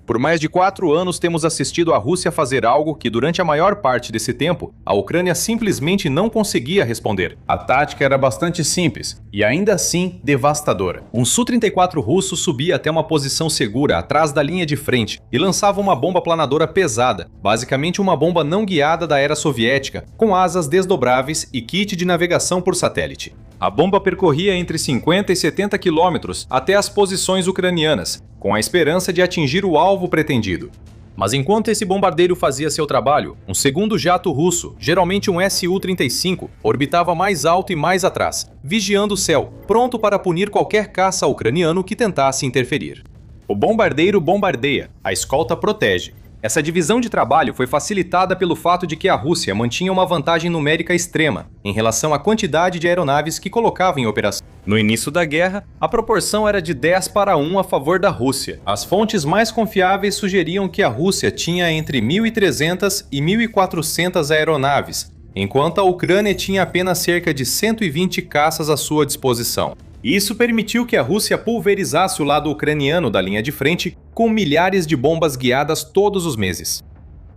Por mais de 4 anos temos assistido a Rússia fazer algo que, durante a maior parte desse tempo, a Ucrânia simplesmente não conseguia responder. A tática era bastante simples e ainda assim devastadora. Um Su-34 russo subia até uma posição segura atrás da linha de frente e lançava uma bomba planadora pesada, basicamente uma bomba não guiada da era soviética, com asas desdobráveis e kit de navegação por satélite. A bomba percorria entre 50 e 70 quilômetros até as posições ucranianas, com a esperança de atingir o alvo pretendido. Mas enquanto esse bombardeiro fazia seu trabalho, um segundo jato russo, geralmente um Su-35, orbitava mais alto e mais atrás, vigiando o céu, pronto para punir qualquer caça ucraniano que tentasse interferir. O bombardeiro bombardeia, a escolta protege. Essa divisão de trabalho foi facilitada pelo fato de que a Rússia mantinha uma vantagem numérica extrema em relação à quantidade de aeronaves que colocava em operação. No início da guerra, a proporção era de 10:1 a favor da Rússia. As fontes mais confiáveis sugeriam que a Rússia tinha entre 1.300 e 1.400 aeronaves, enquanto a Ucrânia tinha apenas cerca de 120 caças à sua disposição. Isso permitiu que a Rússia pulverizasse o lado ucraniano da linha de frente com milhares de bombas guiadas todos os meses.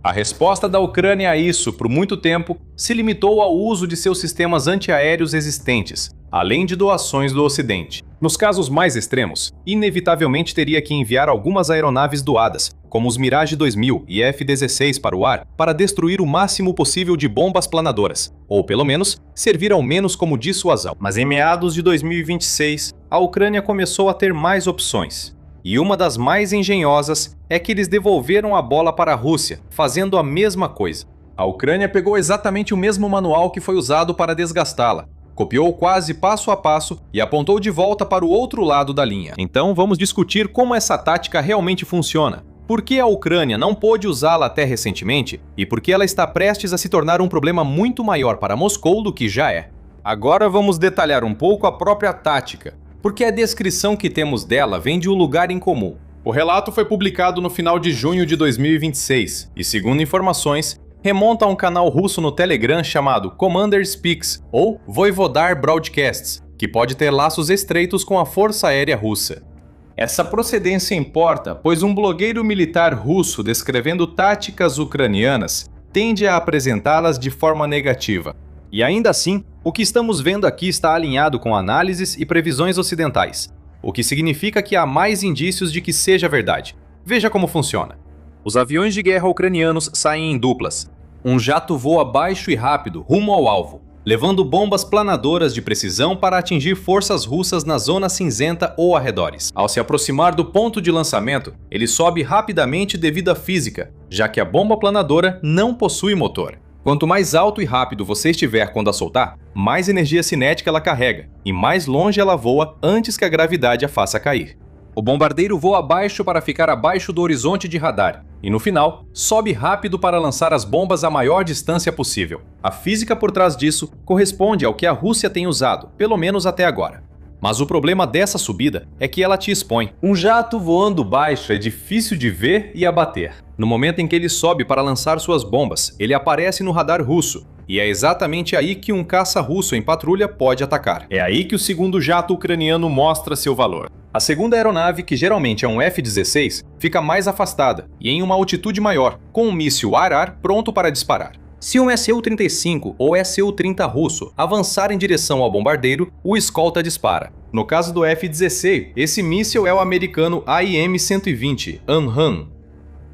A resposta da Ucrânia a isso, por muito tempo, se limitou ao uso de seus sistemas antiaéreos existentes, além de doações do Ocidente. Nos casos mais extremos, inevitavelmente teria que enviar algumas aeronaves doadas, como os Mirage 2000 e F-16 para o ar, para destruir o máximo possível de bombas planadoras, ou pelo menos, servir ao menos como dissuasão. Mas em meados de 2026, a Ucrânia começou a ter mais opções. E uma das mais engenhosas é que eles devolveram a bola para a Rússia, fazendo a mesma coisa. A Ucrânia pegou exatamente o mesmo manual que foi usado para desgastá-la, copiou quase passo a passo e apontou de volta para o outro lado da linha. Então vamos discutir como essa tática realmente funciona. Por que a Ucrânia não pôde usá-la até recentemente e por que ela está prestes a se tornar um problema muito maior para Moscou do que já é. Agora vamos detalhar um pouco a própria tática, porque a descrição que temos dela vem de um lugar em comum. O relato foi publicado no final de junho de 2026 e, segundo informações, remonta a um canal russo no Telegram chamado Commander Speaks ou Voivodar Broadcasts, que pode ter laços estreitos com a Força Aérea Russa. Essa procedência importa, pois um blogueiro militar russo descrevendo táticas ucranianas tende a apresentá-las de forma negativa. E ainda assim, o que estamos vendo aqui está alinhado com análises e previsões ocidentais, o que significa que há mais indícios de que seja verdade. Veja como funciona. Os aviões de guerra ucranianos saem em duplas. Um jato voa baixo e rápido rumo ao alvo, levando bombas planadoras de precisão para atingir forças russas na zona cinzenta ou arredores. Ao se aproximar do ponto de lançamento, ele sobe rapidamente devido à física, já que a bomba planadora não possui motor. Quanto mais alto e rápido você estiver quando a soltar, mais energia cinética ela carrega, e mais longe ela voa antes que a gravidade a faça cair. O bombardeiro voa baixo para ficar abaixo do horizonte de radar, e no final, sobe rápido para lançar as bombas à maior distância possível. A física por trás disso corresponde ao que a Rússia tem usado, pelo menos até agora. Mas o problema dessa subida é que ela te expõe. Um jato voando baixo é difícil de ver e abater. No momento em que ele sobe para lançar suas bombas, ele aparece no radar russo, e é exatamente aí que um caça russo em patrulha pode atacar. É aí que o segundo jato ucraniano mostra seu valor. A segunda aeronave, que geralmente é um F-16, fica mais afastada e em uma altitude maior, com um míssil ar-ar pronto para disparar. Se um Su-35 ou Su-30 russo avançar em direção ao bombardeiro, o escolta dispara. No caso do F-16, esse míssil é o americano AIM-120, AMRAAM.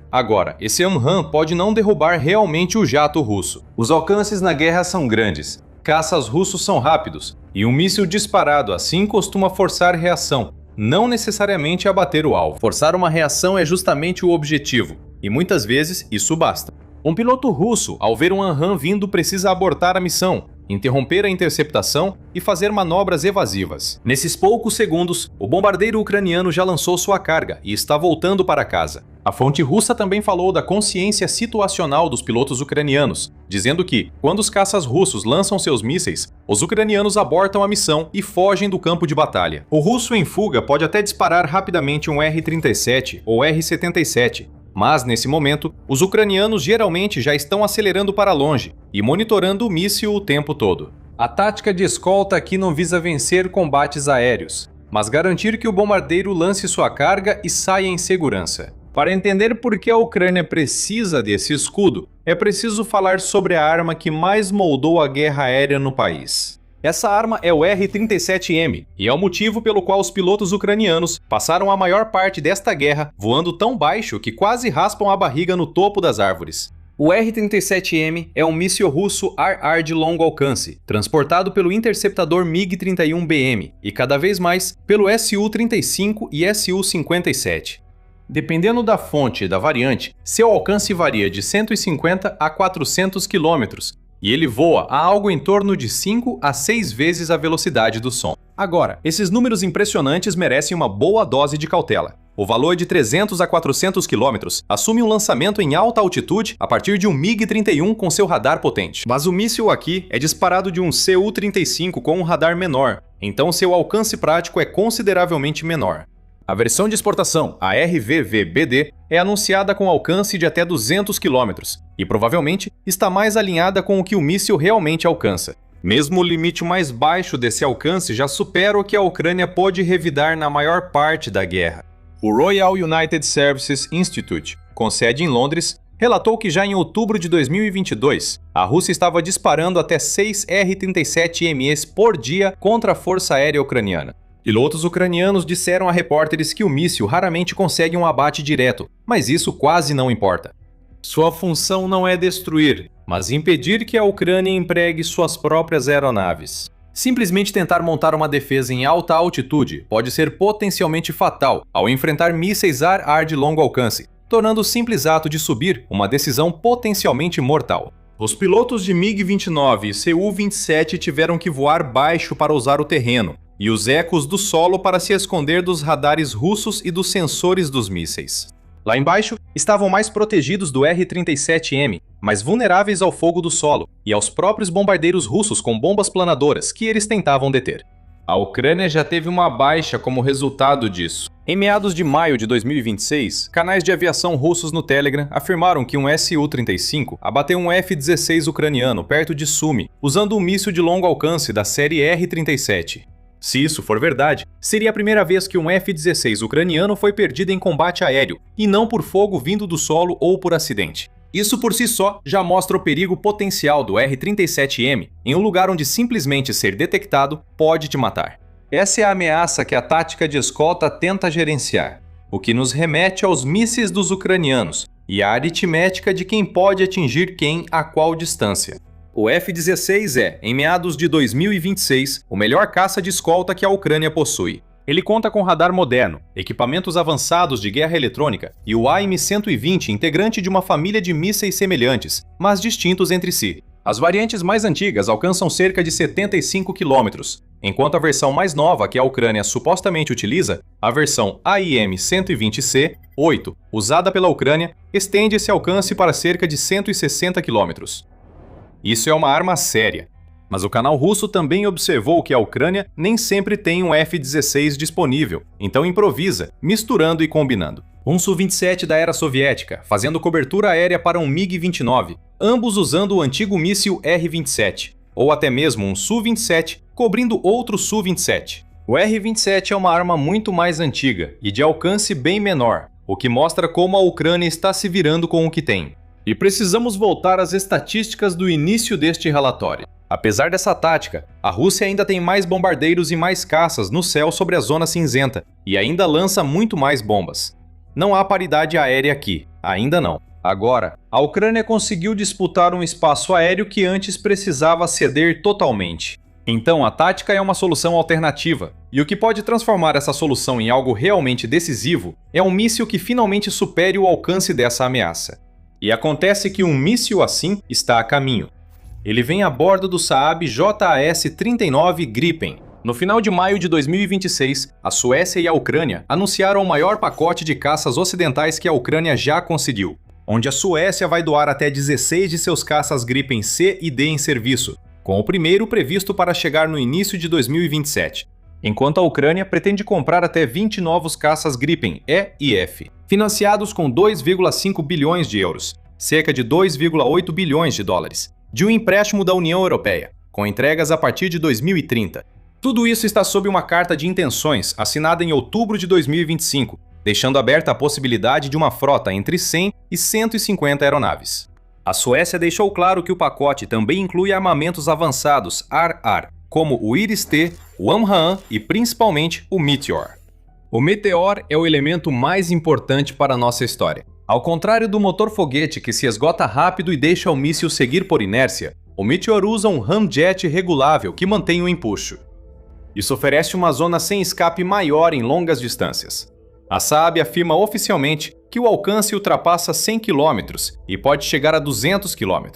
Agora, esse AMRAAM pode não derrubar realmente o jato russo. Os alcances na guerra são grandes, caças russos são rápidos, e um míssil disparado assim costuma forçar reação, não necessariamente abater o alvo. Forçar uma reação é justamente o objetivo, e muitas vezes isso basta. Um piloto russo, ao ver um AMRAAM vindo, precisa abortar a missão, interromper a interceptação e fazer manobras evasivas. Nesses poucos segundos, o bombardeiro ucraniano já lançou sua carga e está voltando para casa. A fonte russa também falou da consciência situacional dos pilotos ucranianos, dizendo que, quando os caças russos lançam seus mísseis, os ucranianos abortam a missão e fogem do campo de batalha. O russo em fuga pode até disparar rapidamente um R-37 ou R-77, mas, nesse momento, os ucranianos geralmente já estão acelerando para longe e monitorando o míssil o tempo todo. A tática de escolta aqui não visa vencer combates aéreos, mas garantir que o bombardeiro lance sua carga e saia em segurança. Para entender por que a Ucrânia precisa desse escudo, é preciso falar sobre a arma que mais moldou a guerra aérea no país. Essa arma é o R-37M, e é o motivo pelo qual os pilotos ucranianos passaram a maior parte desta guerra voando tão baixo que quase raspam a barriga no topo das árvores. O R-37M é um míssil russo RR de longo alcance, transportado pelo interceptador MiG-31BM e cada vez mais pelo Su-35 e Su-57. Dependendo da fonte e da variante, seu alcance varia de 150 a 400 km, e ele voa a algo em torno de 5 a 6 vezes a velocidade do som. Agora, esses números impressionantes merecem uma boa dose de cautela. O valor de 300 a 400 km assume um lançamento em alta altitude a partir de um MiG-31 com seu radar potente. Mas o míssil aqui é disparado de um Su-35 com um radar menor, então seu alcance prático é consideravelmente menor. A versão de exportação, a RVV-BD, é anunciada com alcance de até 200 km e provavelmente está mais alinhada com o que o míssil realmente alcança. Mesmo o limite mais baixo desse alcance já supera o que a Ucrânia pôde revidar na maior parte da guerra. O Royal United Services Institute, com sede em Londres, relatou que já em outubro de 2022, a Rússia estava disparando até 6 R-37Ms por dia contra a Força Aérea Ucraniana. Pilotos ucranianos disseram a repórteres que o míssil raramente consegue um abate direto, mas isso quase não importa. Sua função não é destruir, mas impedir que a Ucrânia empregue suas próprias aeronaves. Simplesmente tentar montar uma defesa em alta altitude pode ser potencialmente fatal ao enfrentar mísseis ar-ar de longo alcance, tornando o simples ato de subir uma decisão potencialmente mortal. Os pilotos de MiG-29 e Su-27 tiveram que voar baixo para usar o terreno, e os ecos do solo para se esconder dos radares russos e dos sensores dos mísseis. Lá embaixo, estavam mais protegidos do R-37M, mas vulneráveis ao fogo do solo e aos próprios bombardeiros russos com bombas planadoras que eles tentavam deter. A Ucrânia já teve uma baixa como resultado disso. Em meados de maio de 2026, canais de aviação russos no Telegram afirmaram que um Su-35 abateu um F-16 ucraniano perto de Sumy, usando um míssil de longo alcance da série R-37. Se isso for verdade, seria a primeira vez que um F-16 ucraniano foi perdido em combate aéreo, e não por fogo vindo do solo ou por acidente. Isso por si só já mostra o perigo potencial do R-37M em um lugar onde simplesmente ser detectado pode te matar. Essa é a ameaça que a tática de escolta tenta gerenciar, o que nos remete aos mísseis dos ucranianos e à aritmética de quem pode atingir quem a qual distância. O F-16 é, em meados de 2026, o melhor caça de escolta que a Ucrânia possui. Ele conta com radar moderno, equipamentos avançados de guerra eletrônica e o AIM-120, integrante de uma família de mísseis semelhantes, mas distintos entre si. As variantes mais antigas alcançam cerca de 75 km, enquanto a versão mais nova que a Ucrânia supostamente utiliza, a versão AIM-120C, 8, usada pela Ucrânia, estende esse alcance para cerca de 160 km. Isso é uma arma séria. Mas o canal russo também observou que a Ucrânia nem sempre tem um F-16 disponível, então improvisa, misturando e combinando. Um Su-27 da era soviética, fazendo cobertura aérea para um MiG-29, ambos usando o antigo míssil R-27, ou até mesmo um Su-27 cobrindo outro Su-27. O R-27 é uma arma muito mais antiga e de alcance bem menor, o que mostra como a Ucrânia está se virando com o que tem. E precisamos voltar às estatísticas do início deste relatório. Apesar dessa tática, a Rússia ainda tem mais bombardeiros e mais caças no céu sobre a zona cinzenta, e ainda lança muito mais bombas. Não há paridade aérea aqui, ainda não. Agora, a Ucrânia conseguiu disputar um espaço aéreo que antes precisava ceder totalmente. Então a tática é uma solução alternativa, e o que pode transformar essa solução em algo realmente decisivo é um míssil que finalmente supere o alcance dessa ameaça. E acontece que um míssil assim está a caminho. Ele vem a bordo do Saab JAS-39 Gripen. No final de maio de 2026, a Suécia e a Ucrânia anunciaram o maior pacote de caças ocidentais que a Ucrânia já conseguiu, onde a Suécia vai doar até 16 de seus caças Gripen C e D em serviço, com o primeiro previsto para chegar no início de 2027. Enquanto a Ucrânia pretende comprar até 20 novos caças Gripen E e F, financiados com 2,5 bilhões de euros, cerca de 2,8 bilhões de dólares, de um empréstimo da União Europeia, com entregas a partir de 2030. Tudo isso está sob uma carta de intenções assinada em outubro de 2025, deixando aberta a possibilidade de uma frota entre 100 e 150 aeronaves. A Suécia deixou claro que o pacote também inclui armamentos avançados ar-ar, como o Iris-T, o AMRAAM e principalmente o Meteor. O Meteor é o elemento mais importante para a nossa história. Ao contrário do motor foguete que se esgota rápido e deixa o míssil seguir por inércia, o Meteor usa um ramjet regulável que mantém o empuxo. Isso oferece uma zona sem escape maior em longas distâncias. A Saab afirma oficialmente que o alcance ultrapassa 100 km e pode chegar a 200 km.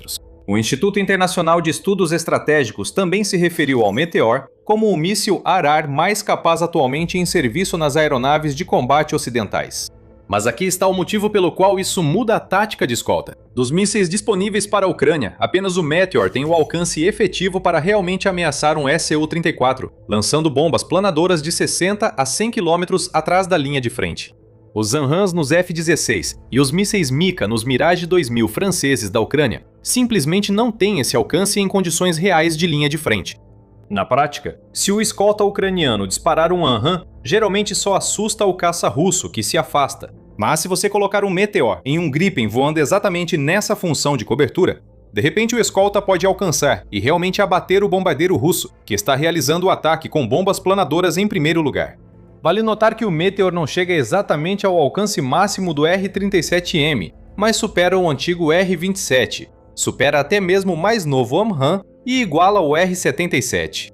O Instituto Internacional de Estudos Estratégicos também se referiu ao Meteor como o míssil ar-ar mais capaz atualmente em serviço nas aeronaves de combate ocidentais. Mas aqui está o motivo pelo qual isso muda a tática de escolta. Dos mísseis disponíveis para a Ucrânia, apenas o Meteor tem o alcance efetivo para realmente ameaçar um Su-34, lançando bombas planadoras de 60 a 100 km atrás da linha de frente. Os Zamrans nos F-16 e os mísseis Mika nos Mirage 2000 franceses da Ucrânia simplesmente não têm esse alcance em condições reais de linha de frente. Na prática, se o escolta ucraniano disparar um AMRAAM, geralmente só assusta o caça russo, que se afasta. Mas se você colocar um Meteor em um Gripen voando exatamente nessa função de cobertura, de repente o escolta pode alcançar e realmente abater o bombardeiro russo, que está realizando o ataque com bombas planadoras em primeiro lugar. Vale notar que o Meteor não chega exatamente ao alcance máximo do R-37M, mas supera o antigo R-27, supera até mesmo o mais novo AMRAAM e iguala o R-77.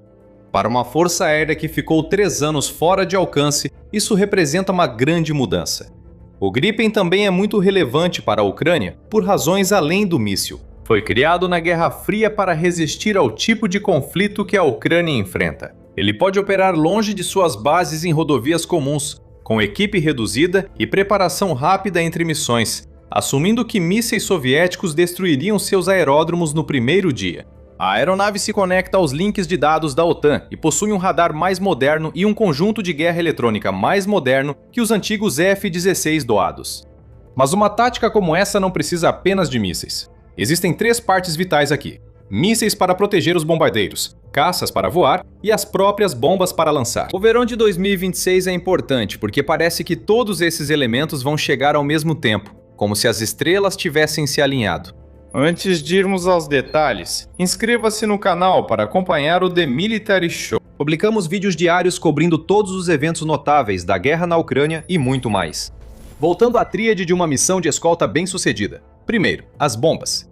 Para uma força aérea que ficou 3 anos fora de alcance, isso representa uma grande mudança. O Gripen também é muito relevante para a Ucrânia por razões além do míssil. Foi criado na Guerra Fria para resistir ao tipo de conflito que a Ucrânia enfrenta. Ele pode operar longe de suas bases em rodovias comuns, com equipe reduzida e preparação rápida entre missões, assumindo que mísseis soviéticos destruiriam seus aeródromos no primeiro dia. A aeronave se conecta aos links de dados da OTAN e possui um radar mais moderno e um conjunto de guerra eletrônica mais moderno que os antigos F-16 doados. Mas uma tática como essa não precisa apenas de mísseis. Existem 3 partes vitais aqui: mísseis para proteger os bombardeiros, caças para voar e as próprias bombas para lançar. O verão de 2026 é importante porque parece que todos esses elementos vão chegar ao mesmo tempo, como se as estrelas tivessem se alinhado. Antes de irmos aos detalhes, inscreva-se no canal para acompanhar o The Military Show. Publicamos vídeos diários cobrindo todos os eventos notáveis da guerra na Ucrânia e muito mais. Voltando à tríade de uma missão de escolta bem-sucedida. Primeiro, as bombas.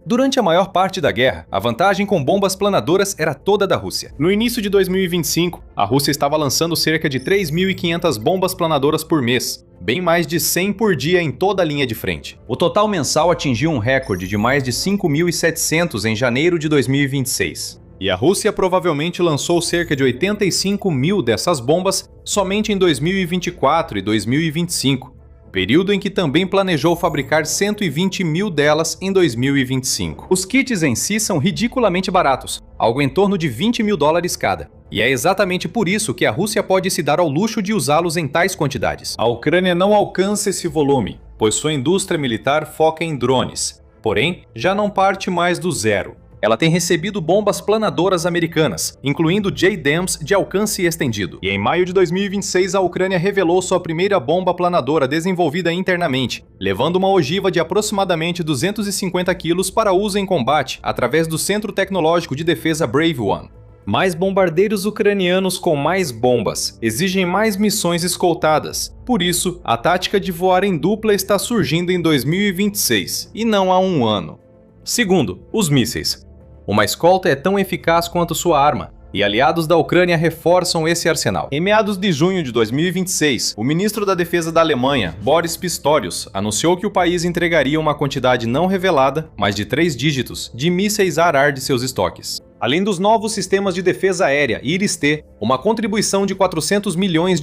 Durante a maior parte da guerra, a vantagem com bombas planadoras era toda da Rússia. No início de 2025, a Rússia estava lançando cerca de 3.500 bombas planadoras por mês, bem mais de 100 por dia em toda a linha de frente. O total mensal atingiu um recorde de mais de 5.700 em janeiro de 2026. E a Rússia provavelmente lançou cerca de 85 mil dessas bombas somente em 2024 e 2025. Período em que também planejou fabricar 120 mil delas em 2025. Os kits em si são ridiculamente baratos, algo em torno de $20 mil cada. E é exatamente por isso que a Rússia pode se dar ao luxo de usá-los em tais quantidades. A Ucrânia não alcança esse volume, pois sua indústria militar foca em drones. Porém, já não parte mais do zero. Ela tem recebido bombas planadoras americanas, incluindo JDAMs de alcance estendido. E em maio de 2026, a Ucrânia revelou sua primeira bomba planadora desenvolvida internamente, levando uma ogiva de aproximadamente 250 quilos para uso em combate através do Centro Tecnológico de Defesa Brave One. Mais bombardeiros ucranianos com mais bombas exigem mais missões escoltadas. Por isso, a tática de voar em dupla está surgindo em 2026, e não há um ano. Segundo, os mísseis. Uma escolta é tão eficaz quanto sua arma, e aliados da Ucrânia reforçam esse arsenal. Em meados de junho de 2026, o ministro da Defesa da Alemanha, Boris Pistorius, anunciou que o país entregaria uma quantidade não revelada, mas de 3 dígitos, de mísseis ar-ar de seus estoques. Além dos novos sistemas de defesa aérea Iris-T, uma contribuição de $400 milhões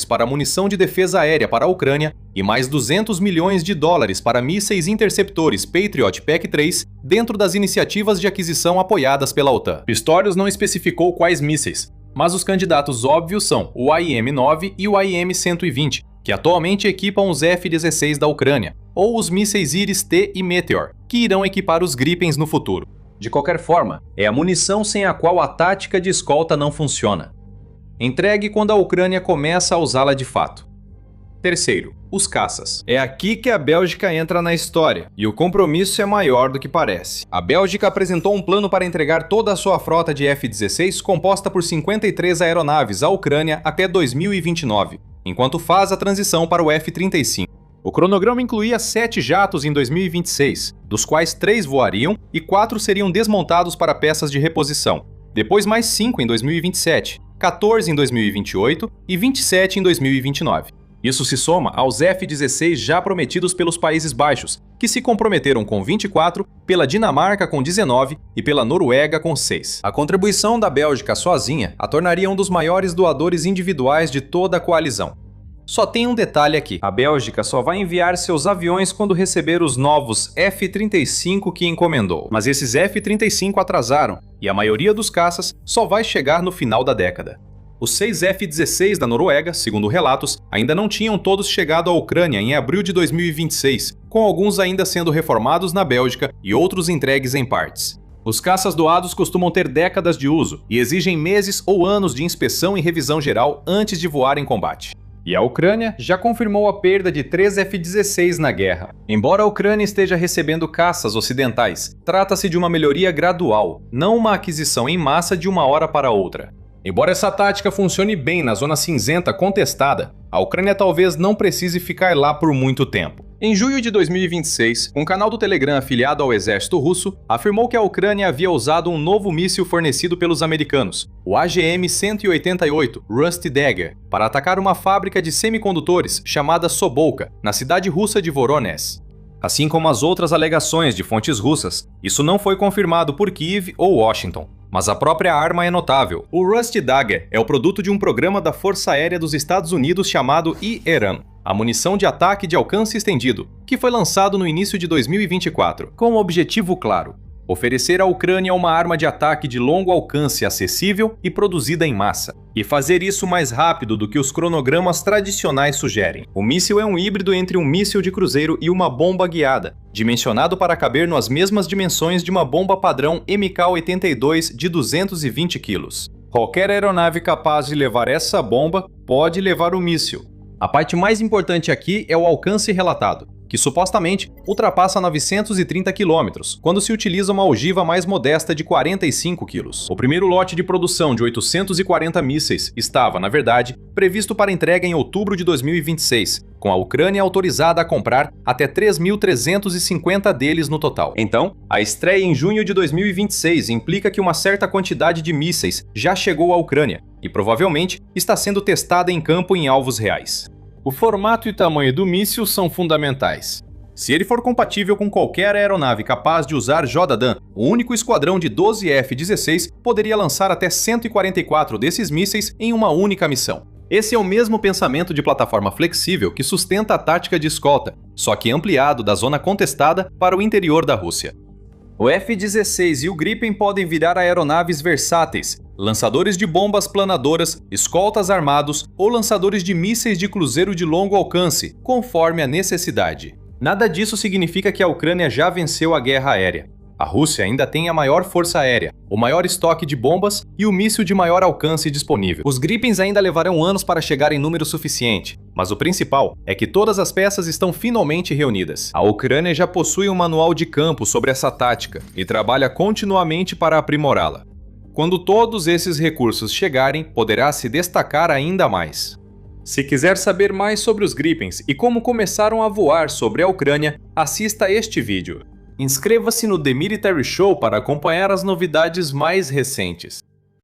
para a munição de defesa aérea para a Ucrânia e mais $200 milhões para mísseis interceptores Patriot PAC-3 dentro das iniciativas de aquisição apoiadas pela OTAN. Pistorius não especificou quais mísseis, mas os candidatos óbvios são o AIM-9 e o AIM-120, que atualmente equipam os F-16 da Ucrânia, ou os mísseis Iris-T e Meteor, que irão equipar os Gripens no futuro. De qualquer forma, é a munição sem a qual a tática de escolta não funciona. Entregue quando a Ucrânia começa a usá-la de fato. Terceiro, os caças. É aqui que a Bélgica entra na história, e o compromisso é maior do que parece. A Bélgica apresentou um plano para entregar toda a sua frota de F-16, composta por 53 aeronaves, à Ucrânia até 2029, enquanto faz a transição para o F-35. O cronograma incluía 7 jatos em 2026, dos quais 3 voariam e 4 seriam desmontados para peças de reposição. Depois mais 5 em 2027, 14 em 2028 e 27 em 2029. Isso se soma aos F-16 já prometidos pelos Países Baixos, que se comprometeram com 24, pela Dinamarca com 19 e pela Noruega com 6. A contribuição da Bélgica sozinha a tornaria um dos maiores doadores individuais de toda a coalizão. Só tem um detalhe aqui: a Bélgica só vai enviar seus aviões quando receber os novos F-35 que encomendou. Mas esses F-35 atrasaram, e a maioria dos caças só vai chegar no final da década. Os 6 F-16 da Noruega, segundo relatos, ainda não tinham todos chegado à Ucrânia em abril de 2026, com alguns ainda sendo reformados na Bélgica e outros entregues em partes. Os caças doados costumam ter décadas de uso e exigem meses ou anos de inspeção e revisão geral antes de voar em combate. E a Ucrânia já confirmou a perda de 3 F-16 na guerra. Embora a Ucrânia esteja recebendo caças ocidentais, trata-se de uma melhoria gradual, não uma aquisição em massa de uma hora para outra. Embora essa tática funcione bem na zona cinzenta contestada, a Ucrânia talvez não precise ficar lá por muito tempo. Em junho de 2026, um canal do Telegram afiliado ao exército russo afirmou que a Ucrânia havia usado um novo míssil fornecido pelos americanos, o AGM-188 Rusty Dagger, para atacar uma fábrica de semicondutores chamada Sobolka, na cidade russa de Voronezh. Assim como as outras alegações de fontes russas, isso não foi confirmado por Kiev ou Washington. Mas a própria arma é notável. O Rusty Dagger é o produto de um programa da Força Aérea dos Estados Unidos chamado IRAM, a munição de ataque de alcance estendido, que foi lançado no início de 2024, com um objetivo claro: oferecer à Ucrânia uma arma de ataque de longo alcance acessível e produzida em massa, e fazer isso mais rápido do que os cronogramas tradicionais sugerem. O míssil é um híbrido entre um míssil de cruzeiro e uma bomba guiada, dimensionado para caber nas mesmas dimensões de uma bomba padrão MK-82 de 220 kg. Qualquer aeronave capaz de levar essa bomba pode levar o míssil. A parte mais importante aqui é o alcance relatado, que supostamente ultrapassa 930 km, quando se utiliza uma ogiva mais modesta de 45 kg. O primeiro lote de produção de 840 mísseis estava, na verdade, previsto para entrega em outubro de 2026, com a Ucrânia autorizada a comprar até 3.350 deles no total. Então, a estreia em junho de 2026 implica que uma certa quantidade de mísseis já chegou à Ucrânia e provavelmente está sendo testada em campo em alvos reais. O formato e tamanho do míssil são fundamentais. Se ele for compatível com qualquer aeronave capaz de usar JDAM, o único esquadrão de 12 F-16 poderia lançar até 144 desses mísseis em uma única missão. Esse é o mesmo pensamento de plataforma flexível que sustenta a tática de escolta, só que ampliado da zona contestada para o interior da Rússia. O F-16 e o Gripen podem virar aeronaves versáteis, lançadores de bombas planadoras, escoltas armados ou lançadores de mísseis de cruzeiro de longo alcance, conforme a necessidade. Nada disso significa que a Ucrânia já venceu a guerra aérea. A Rússia ainda tem a maior força aérea, o maior estoque de bombas e o míssil de maior alcance disponível. Os Gripens ainda levarão anos para chegar em número suficiente, mas o principal é que todas as peças estão finalmente reunidas. A Ucrânia já possui um manual de campo sobre essa tática e trabalha continuamente para aprimorá-la. Quando todos esses recursos chegarem, poderá se destacar ainda mais. Se quiser saber mais sobre os Gripens e como começaram a voar sobre a Ucrânia, assista este vídeo. Inscreva-se no The Military Show para acompanhar as novidades mais recentes.